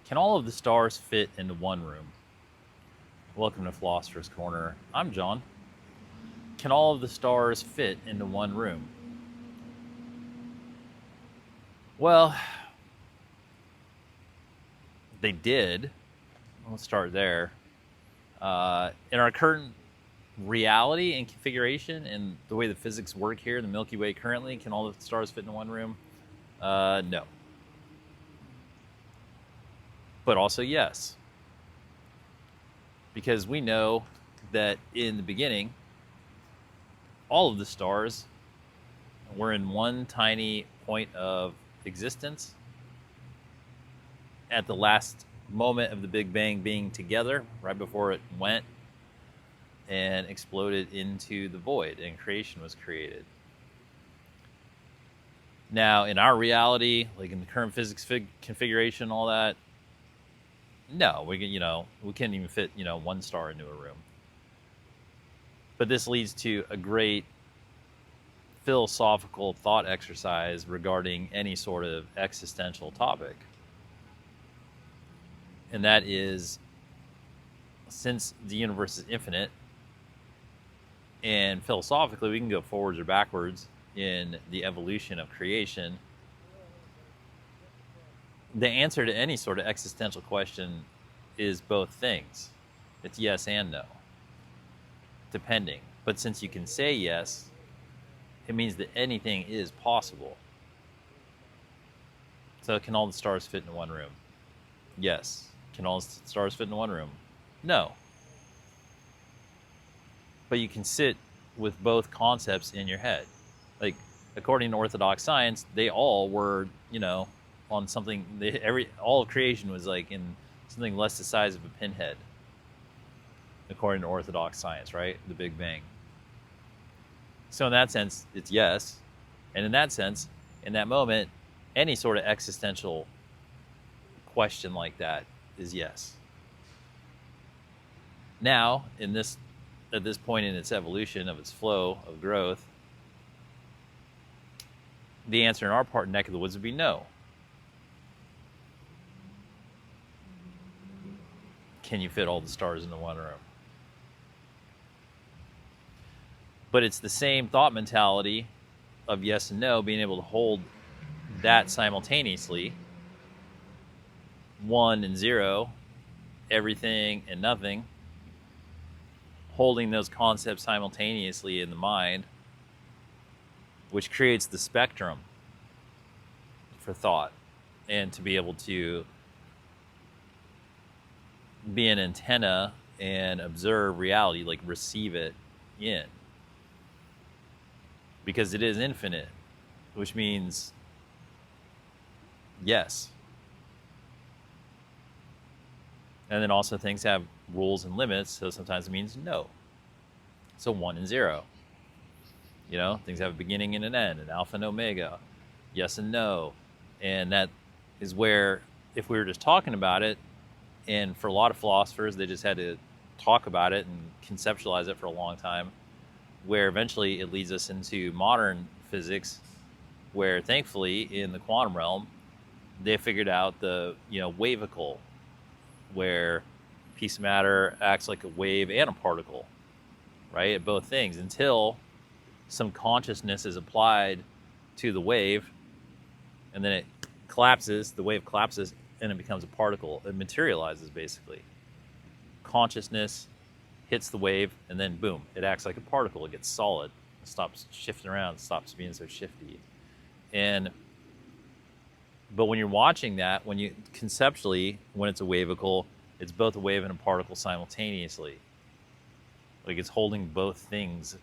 Can all of the stars fit into one room? Welcome to Philosopher's Corner. I'm John. Can all of the stars fit into one room? Well, they did. Let's start there. In our current reality and configuration and the way the physics work here in the Milky Way currently, can all the stars fit in one room? No. But also yes. Because we know that in the beginning, all of the stars were in one tiny point of existence at the last moment of the Big Bang being together, right before it went and exploded into the void and creation was created. Now, in our reality, like in the current physics configuration, all that, no, we can't even fit, one star into a room. But this leads to a great philosophical thought exercise regarding any sort of existential topic. And that is, since the universe is infinite, and philosophically we can go forwards or backwards in the evolution of creation, the answer to any sort of existential question is both things. It's yes and no, depending. But since you can say yes, it means that anything is possible. So can all the stars fit in one room? Yes. Can all the stars fit in one room? No. But you can sit with both concepts in your head. Like, according to Orthodox science, they all were, on something. All of creation was like in something less the size of a pinhead, according to Orthodox science, right? The Big Bang. So in that sense, it's yes. And in that sense, in that moment, any sort of existential question like that is yes. Now, at this point in its evolution, of its flow of growth, the answer in our part neck of the woods would be no. Can you fit all the stars into one room? But it's the same thought mentality of yes and no, being able to hold that simultaneously, 1 and 0, everything and nothing, holding those concepts simultaneously in the mind, which creates the spectrum for thought, and to be able to be an antenna and observe reality, like receive it in. Because it is infinite, which means yes. And then also things have rules and limits, so sometimes it means no. So 1 and 0. Things have a beginning and an end, an alpha and omega, yes and no. And that is where, if we were just talking about it, and for a lot of philosophers, they just had to talk about it and conceptualize it for a long time, where eventually it leads us into modern physics, where thankfully in the quantum realm, they figured out the wavicle, where piece of matter acts like a wave and a particle, right? At both things, until some consciousness is applied to the wave, and then it collapses, the wave collapses, and it becomes a particle. It materializes, basically. Consciousness hits the wave, and then boom, it acts like a particle. It gets solid. It stops shifting around. It stops being so shifty. But when you're watching that, conceptually, when it's a wavicle, it's both a wave and a particle simultaneously. Like, it's holding both things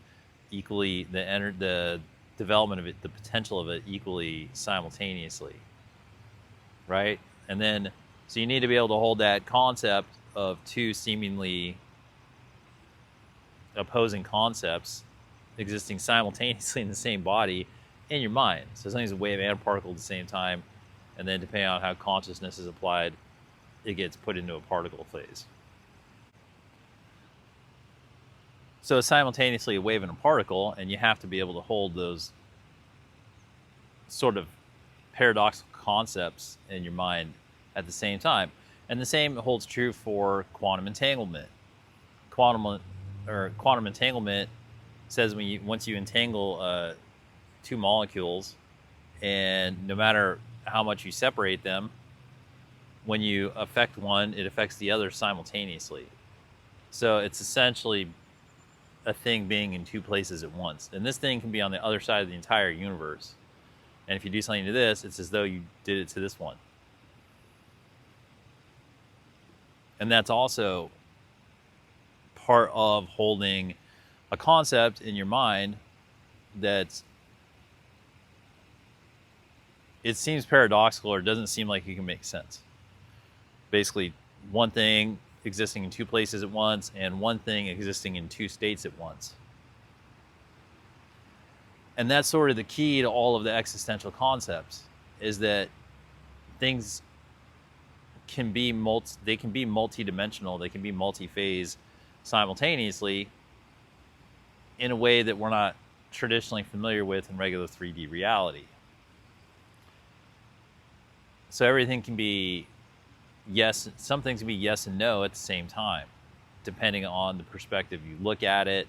equally, the development of it, the potential of it equally simultaneously, right? And then, so you need to be able to hold that concept of two seemingly opposing concepts existing simultaneously in the same body in your mind. So something's a wave and a particle at the same time, and then depending on how consciousness is applied, it gets put into a particle phase. So it's simultaneously a wave and a particle, and you have to be able to hold those sort of paradoxical concepts in your mind at the same time. And the same holds true for quantum entanglement. Quantum entanglement says once you entangle two molecules, and no matter how much you separate them, when you affect one, it affects the other simultaneously. So it's essentially a thing being in two places at once. And this thing can be on the other side of the entire universe. And if you do something to this, it's as though you did it to this one. And that's also part of holding a concept in your mind that's, it seems paradoxical, or doesn't seem like it can make sense. Basically, one thing existing in two places at once and one thing existing in two states at once. And that's sort of the key to all of the existential concepts, is that things can be multi-dimensional, they can be multi-phase simultaneously in a way that we're not traditionally familiar with in regular 3D reality. So everything can be yes, some things can be yes and no at the same time, depending on the perspective you look at it.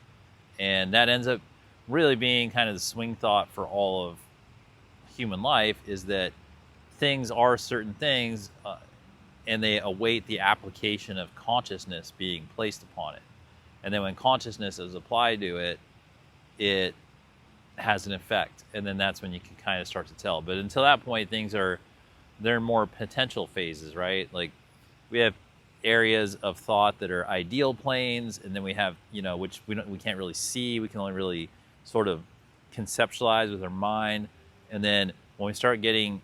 And that ends up really being kind of the swing thought for all of human life, is that things are certain things, and they await the application of consciousness being placed upon it. And then when consciousness is applied to it, it has an effect. And then that's when you can kind of start to tell. But until that point, they're more potential phases, right? Like, we have areas of thought that are ideal planes, and then we have, which we can't really see. We can only really sort of conceptualize with our mind. And then when we start getting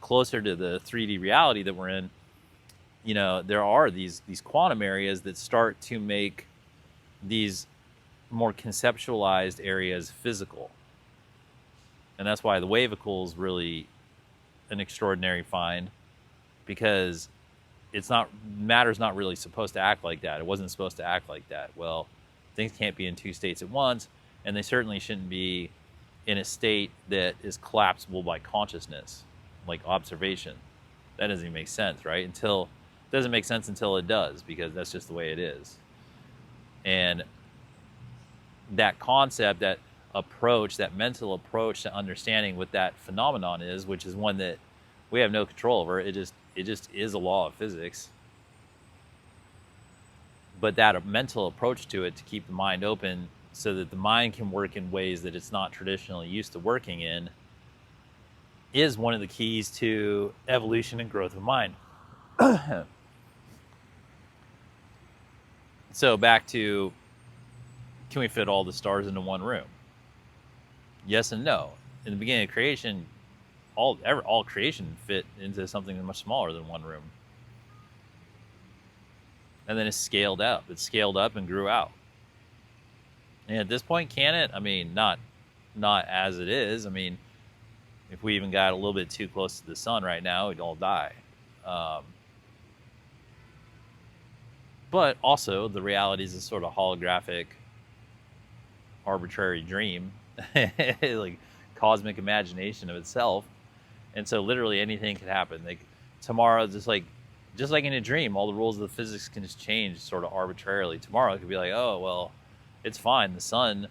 closer to the 3D reality that we're in, there are these quantum areas that start to make these more conceptualized areas physical. And that's why the wavicle is really an extraordinary find, because matter's not really supposed to act like that. It wasn't supposed to act like that. Well, things can't be in two states at once, and they certainly shouldn't be in a state that is collapsible by consciousness, like observation. That doesn't even make sense, right? It doesn't make sense until it does, because that's just the way it is. And that concept, that approach, that mental approach to understanding what that phenomenon is, which is one that we have no control over, it just is a law of physics. But that mental approach to it, to keep the mind open so that the mind can work in ways that it's not traditionally used to working in, is one of the keys to evolution and growth of mind. So back to, can we fit all the stars into one room? Yes and no. In the beginning of creation, all creation fit into something much smaller than one room. And then it's scaled up. It scaled up and grew out. And at this point, can it? I mean, not as it is. I mean, if we even got a little bit too close to the sun right now, we'd all die. But also, the reality is a sort of holographic, arbitrary dream, like cosmic imagination of itself. And so literally anything could happen. Like tomorrow, just like in a dream, all the rules of the physics can just change sort of arbitrarily. Tomorrow it could be like, oh, well, it's fine. The sun,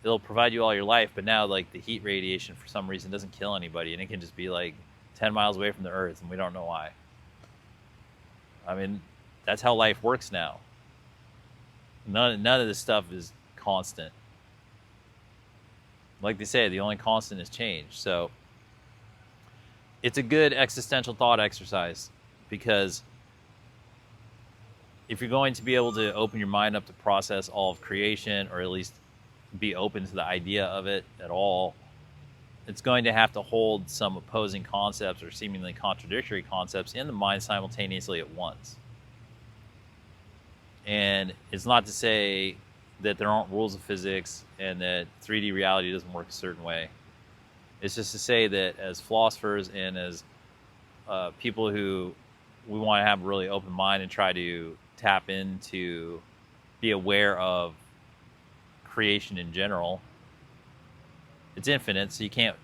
it'll provide you all your life, but now like the heat radiation for some reason doesn't kill anybody, and it can just be like 10 miles away from the earth, and we don't know why. I mean, that's how life works now. None of this stuff is constant. Like they say, the only constant is change. So it's a good existential thought exercise, because if you're going to be able to open your mind up to process all of creation, or at least be open to the idea of it at all, it's going to have to hold some opposing concepts or seemingly contradictory concepts in the mind simultaneously at once. And it's not to say that there aren't rules of physics and that 3D reality doesn't work a certain way. It's just to say that as philosophers and as people who we want to have a really open mind and try to tap into, be aware of creation in general. It's infinite, so you can't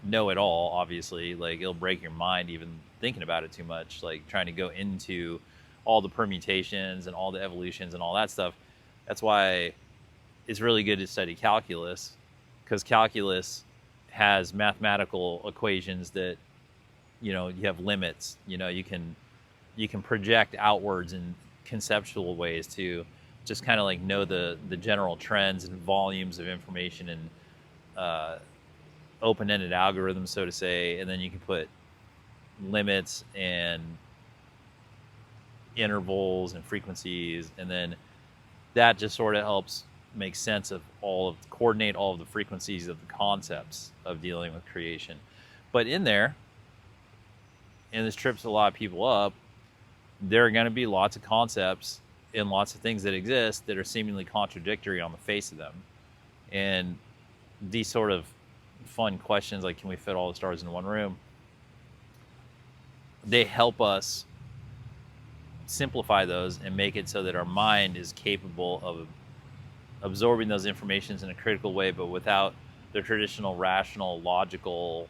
know it all, obviously. Like, it'll break your mind even thinking about it too much, like trying to go into all the permutations and all the evolutions and all that stuff. That's why it's really good to study calculus, because calculus has mathematical equations that, you know, you have limits. You know, you can project outwards in conceptual ways to just kind of like know the general trends and volumes of information and open-ended algorithms, so to say, and then you can put limits and intervals and frequencies, and then that just sort of helps make sense of coordinate all of the frequencies of the concepts of dealing with creation. But in there, and this trips a lot of people up, there are going to be lots of concepts and lots of things that exist that are seemingly contradictory on the face of them. And these sort of fun questions, like, can we fit all the stars in one room? They help us simplify those and make it so that our mind is capable of absorbing those informations in a critical way, but without the traditional rational, logical,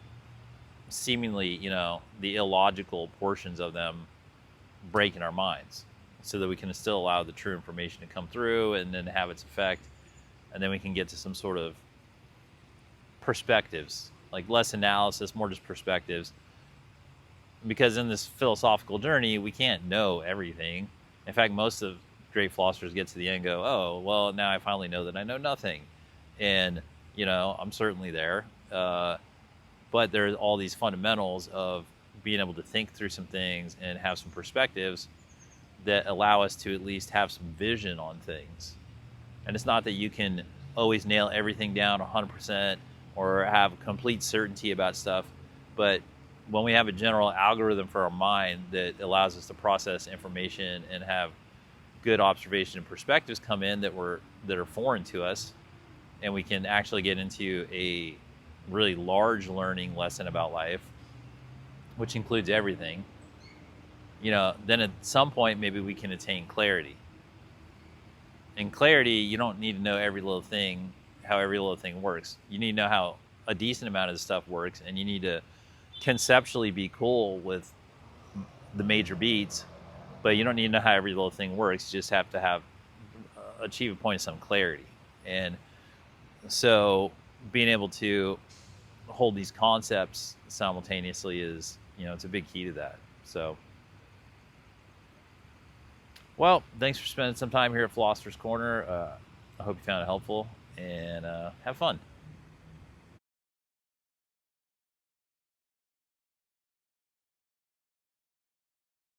seemingly, you know, the illogical portions of them breaking our minds, so that we can still allow the true information to come through and then have its effect, and then we can get to some sort of perspectives, like less analysis, more just perspectives. Because in this philosophical journey, we can't know everything. In fact, most of great philosophers get to the end and go, oh, well, now I finally know that I know nothing. And, you know, I'm certainly there. But there's all these fundamentals of being able to think through some things and have some perspectives that allow us to at least have some vision on things. And it's not that you can always nail everything down 100% or have complete certainty about stuff, but when we have a general algorithm for our mind that allows us to process information and have good observation and perspectives come in that are foreign to us, and we can actually get into a really large learning lesson about life, which includes everything, you know, then at some point maybe we can attain clarity. In clarity, you don't need to know every little thing, how every little thing works. You need to know how a decent amount of the stuff works, and you need to conceptually be cool with the major beats, but you don't need to know how every little thing works. You just have to have achieve a point of some clarity. And so being able to hold these concepts simultaneously is, you know, it's a big key to that. So, well, thanks for spending some time here at Philosopher's Corner. I hope you found it helpful, and have fun.